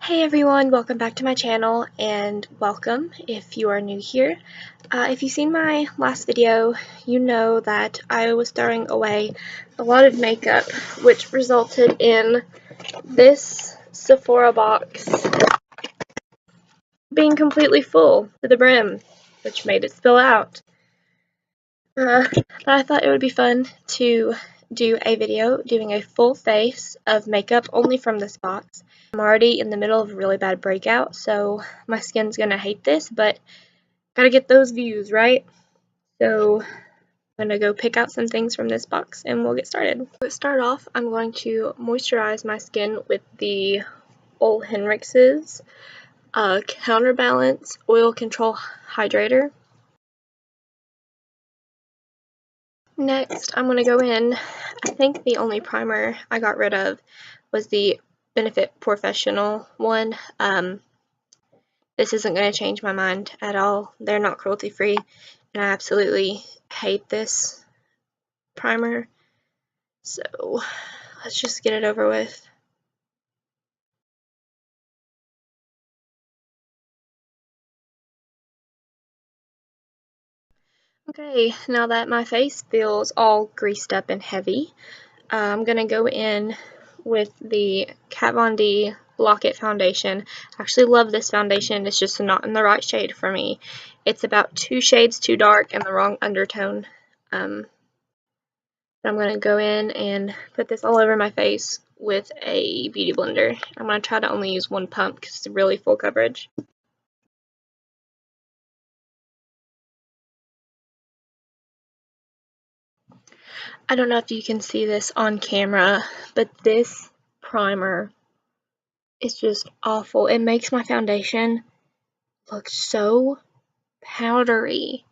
Hey everyone, welcome back to my channel, and welcome if you are new here. If you've seen my last video, you know that I was throwing away a lot of makeup, which resulted in this Sephora box being completely full to the brim, which made it spill out. But I thought it would be fun to do a video doing a full face of makeup only from this box. I'm already in the middle of a really bad breakout, so my skin's gonna hate this, but gotta get those views, right? So I'm gonna go pick out some things from this box and we'll get started. To start off, I'm going to moisturize my skin with the Ole Henrik's Counterbalance Oil Control Hydrator. Next, I'm going to go in. I think the only primer I got rid of was the Benefit Professional one. This isn't going to change my mind at all. They're not cruelty free, and I absolutely hate this primer. So let's just get it over with. Okay, now that my face feels all greased up and heavy, I'm going to go in with the Kat Von D Lock It Foundation. I actually love this foundation, it's just not in the right shade for me. It's about 2 shades too dark and the wrong undertone. I'm going to go in and put this all over my face with a beauty blender. I'm going to try to only use one pump because it's really full coverage. I don't know if you can see this on camera, but this primer is just awful. It makes my foundation look so powdery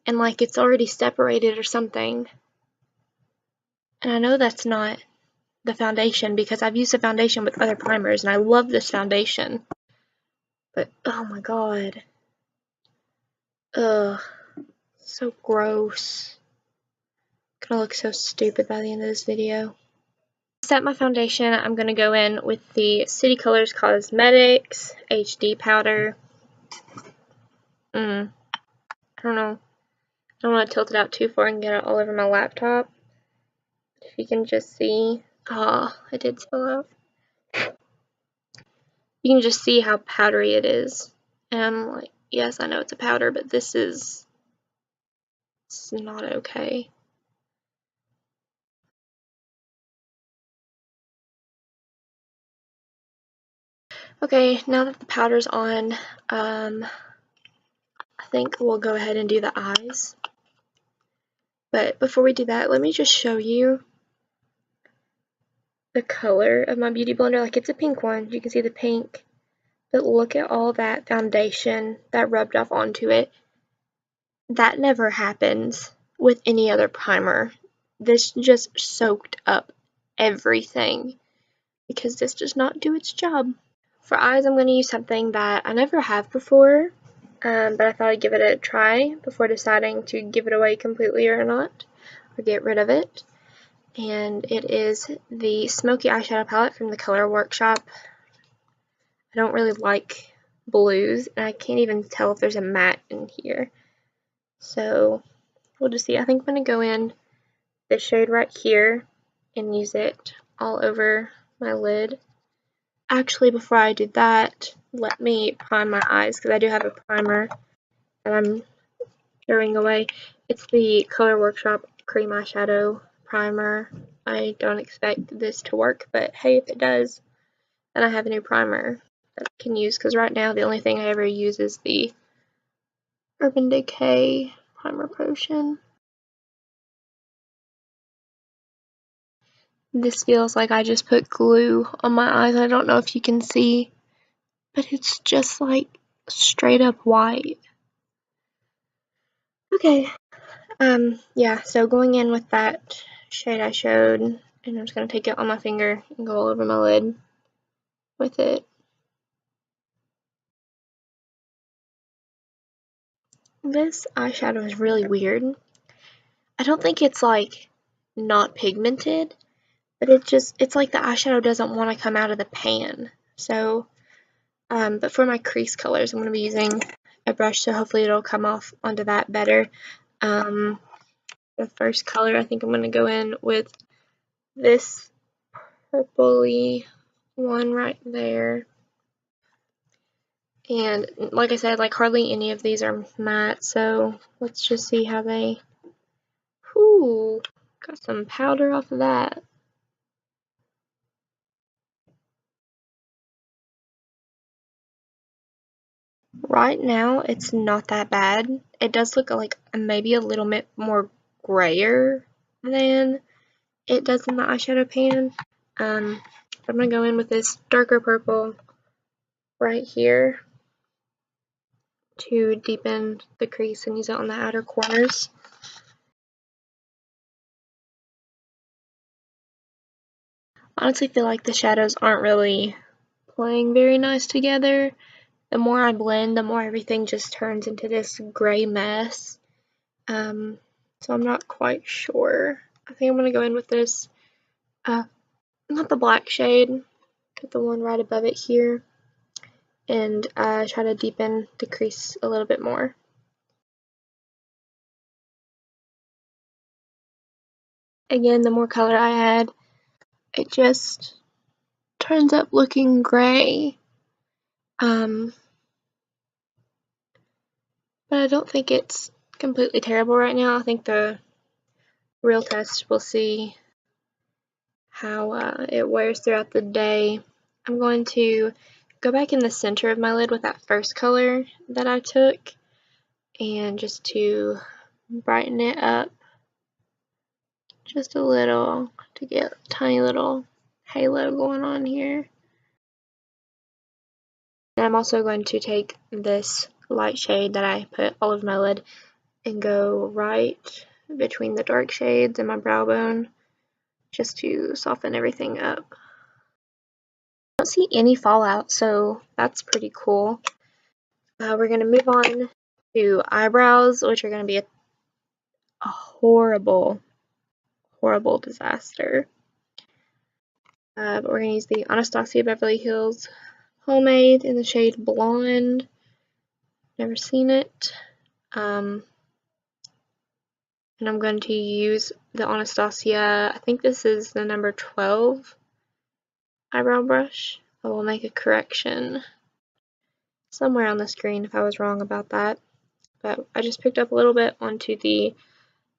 and like it's already separated or something. And I know that's not the foundation because I've used the foundation with other primers and I love this foundation. But oh my god. Ugh. So gross. Gonna look so stupid by the end of this video. To set my foundation, I'm gonna go in with the City Colors Cosmetics HD powder. I don't know. I don't want to tilt it out too far and get it all over my laptop. If you can just see. Oh, it did spill out. You can just see how powdery it is. And I'm like, yes, I know it's a powder, but this is not okay. Okay, now that the powder's on, I think we'll go ahead and do the eyes. But before we do that, let me just show you the color of my beauty blender. Like, it's a pink one. You can see the pink. But look at all that foundation that rubbed off onto it. That never happens with any other primer. This just soaked up everything because this does not do its job. For eyes, I'm going to use something that I never have before, but I thought I'd give it a try before deciding to give it away completely or not, or get rid of it. And it is the Smoky Eyeshadow Palette from the Color Workshop. I don't really like blues, and I can't even tell if there's a matte in here. So we'll just see. I think I'm going to go in this shade right here and use it all over my lid. Actually, before I do that, let me prime my eyes because I do have a primer that I'm throwing away. It's the Color Workshop Cream Eyeshadow Primer. I don't expect this to work, but hey, if it does, then I have a new primer that I can use because right now the only thing I ever use is the Urban Decay Primer Potion. This feels like I just put glue on my eyes. I don't know if you can see, but it's just like straight up white. Okay, yeah, so going in with that shade I showed, and I'm just going to take it on my finger and go all over my lid with it. This eyeshadow is really weird. I don't think it's like not pigmented, but it's like the eyeshadow doesn't want to come out of the pan. So But for my crease colors, I'm going to be using a brush, so hopefully it'll come off onto that better. The first color, I think I'm going to go in with this purpley one right there. And like I said, like hardly any of these are matte, so let's just see how they, whoo, got some powder off of that. Right now, it's not that bad. It does look like maybe a little bit more grayer than it does in the eyeshadow pan. I'm gonna go in with this darker purple right here to deepen the crease and use it on the outer corners. Honestly, feel like the shadows aren't really playing very nice together. The more I blend, the more everything just turns into this gray mess. So I'm not quite sure. I think I'm gonna go in with this, not the black shade, but the one right above it here, and try to deepen the crease a little bit more. Again, the more color I add, it just turns up looking gray. But I don't think it's completely terrible right now. I think the real test will see how it wears throughout the day. I'm going to go back in the center of my lid with that first color that I took, and just to brighten it up just a little to get a tiny little halo going on here. And I'm also going to take this light shade that I put all over my lid and go right between the dark shades and my brow bone just to soften everything up. I don't see any fallout, so that's pretty cool. We're going to move on to eyebrows, which are going to be a horrible, horrible disaster. But we're going to use the Anastasia Beverly Hills Homemade in the shade Blonde. Never seen it. And I'm going to use the Anastasia, I think this is the number 12 eyebrow brush. I will make a correction somewhere on the screen if I was wrong about that. But I just picked up a little bit onto the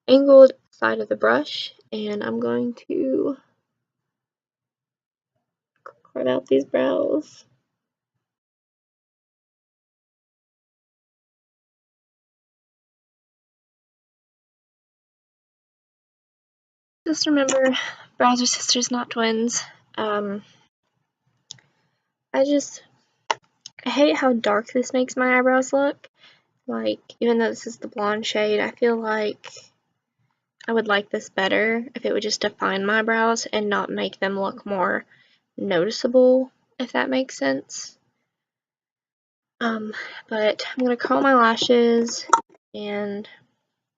angled side of the brush, and I'm going to cut out these brows. Just remember, brows are sisters, not twins. I hate how dark this makes my eyebrows look. Like, even though this is the blonde shade, I feel like I would like this better if it would just define my brows and not make them look more noticeable, if that makes sense. But I'm going to curl my lashes and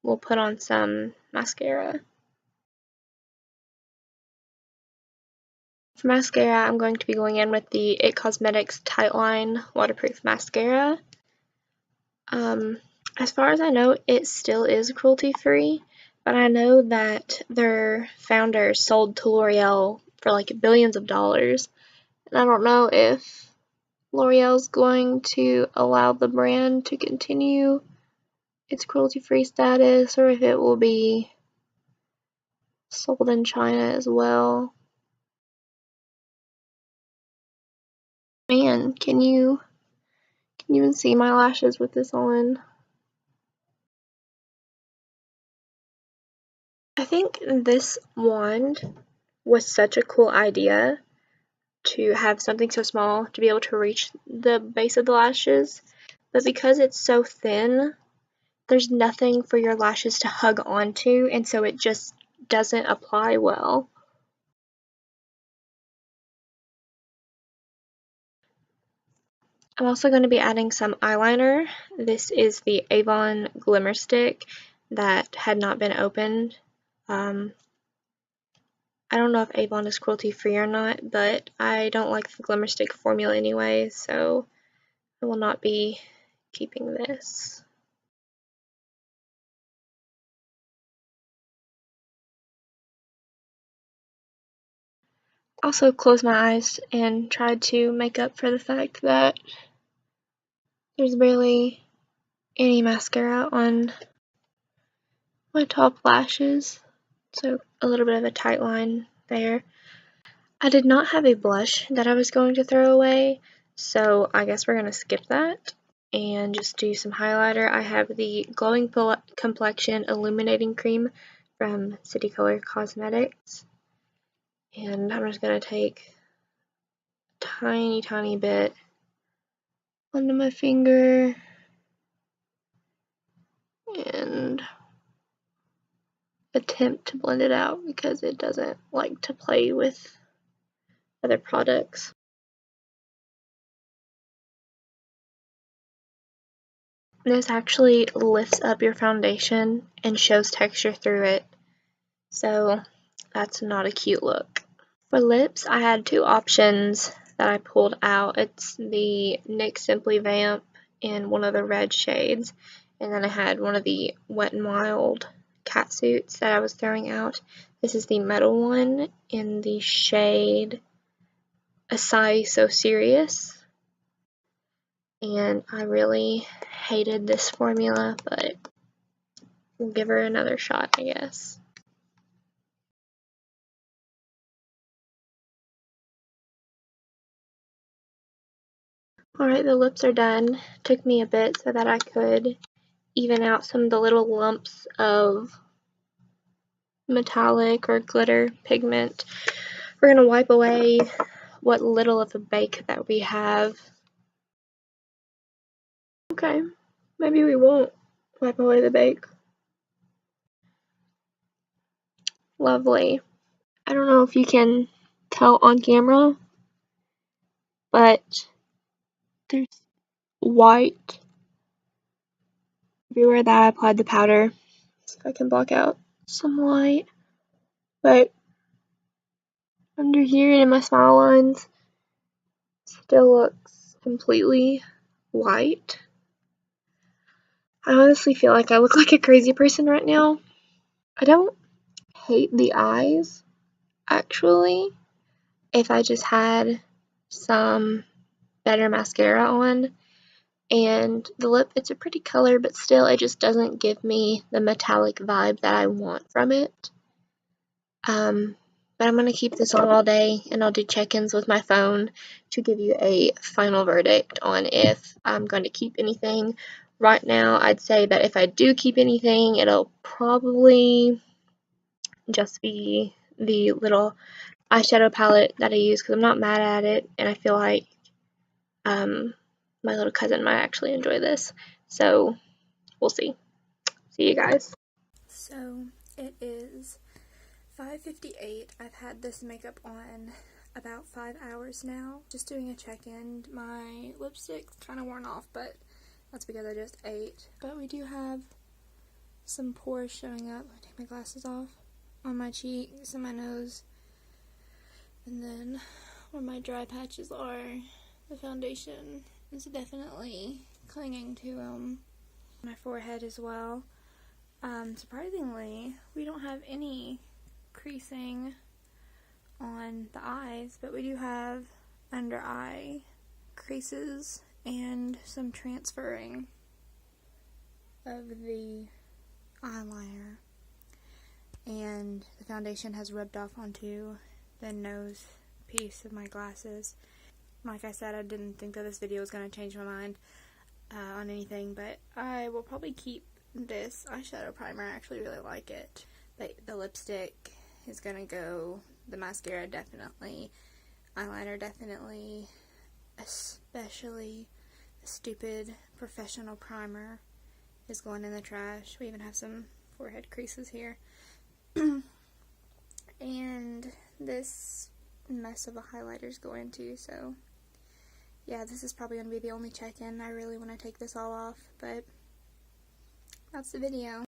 we'll put on some mascara. For mascara, I'm going to be going in with the It Cosmetics Tightline Waterproof Mascara. As far as I know, it still is cruelty-free, but I know that their founder sold to L'Oreal for like billions of dollars, and I don't know if L'Oreal's going to allow the brand to continue its cruelty-free status, or if it will be sold in China as well. Man, can you even see my lashes with this on? I think this wand was such a cool idea to have something so small to be able to reach the base of the lashes, but because it's so thin, there's nothing for your lashes to hug onto, and so it just doesn't apply well. I'm also going to be adding some eyeliner. This is the Avon Glimmer Stick that had not been opened. I don't know if Avon is cruelty free or not, but I don't like the Glimmer Stick formula anyway, so I will not be keeping this. Also closed my eyes and tried to make up for the fact that there's barely any mascara on my top lashes, so a little bit of a tight line there. I did not have a blush that I was going to throw away, so I guess we're going to skip that and just do some highlighter. I have the Glowing Complexion Illuminating Cream from City Color Cosmetics, and I'm just going to take a tiny bit onto my finger and attempt to blend it out because it doesn't like to play with other products. This actually lifts up your foundation and shows texture through it, so that's not a cute look. For lips, I had two options that I pulled out. It's the NYX Simply Vamp in one of the red shades, and then I had one of the Wet n Wild catsuits that I was throwing out. This is the metal one in the shade Acai So Serious, and I really hated this formula, but we'll give her another shot, I guess. Alright, the lips are done. Took me a bit so that I could even out some of the little lumps of metallic or glitter pigment. We're going to wipe away what little of a bake that we have. Okay, maybe we won't wipe away the bake. Lovely. I don't know if you can tell on camera, but there's white everywhere that I applied the powder. See if I can block out some light. But under here and in my smile lines, still looks completely white. I honestly feel like I look like a crazy person right now. I don't hate the eyes, actually. If I just had some better mascara on, and the lip, it's a pretty color, but still it just doesn't give me the metallic vibe that I want from it. But I'm going to keep this on all day, and I'll do check-ins with my phone to give you a final verdict on if I'm going to keep anything. Right now, I'd say that if I do keep anything, it'll probably just be the little eyeshadow palette that I use because I'm not mad at it, and I feel like my little cousin might actually enjoy this. So, we'll see. See you guys. So, it is 5:58. I've had this makeup on about 5 hours now. Just doing a check-in. My lipstick's kind of worn off, but that's because I just ate. But we do have some pores showing up. I take my glasses off. On my cheeks and my nose. And then where my dry patches are, the foundation is definitely clinging to my forehead as well. Surprisingly, we don't have any creasing on the eyes, but we do have under eye creases and some transferring of the eyeliner, and the foundation has rubbed off onto the nose piece of my glasses. Like I said, I didn't think that this video was going to change my mind on anything, but I will probably keep this eyeshadow primer. I actually really like it. But the lipstick is going to go, the mascara definitely, eyeliner definitely, especially the stupid professional primer is going in the trash. We even have some forehead creases here. And this mess of a highlighter is going too, so yeah, this is probably going to be the only check-in. I really want to take this all off, but that's the video.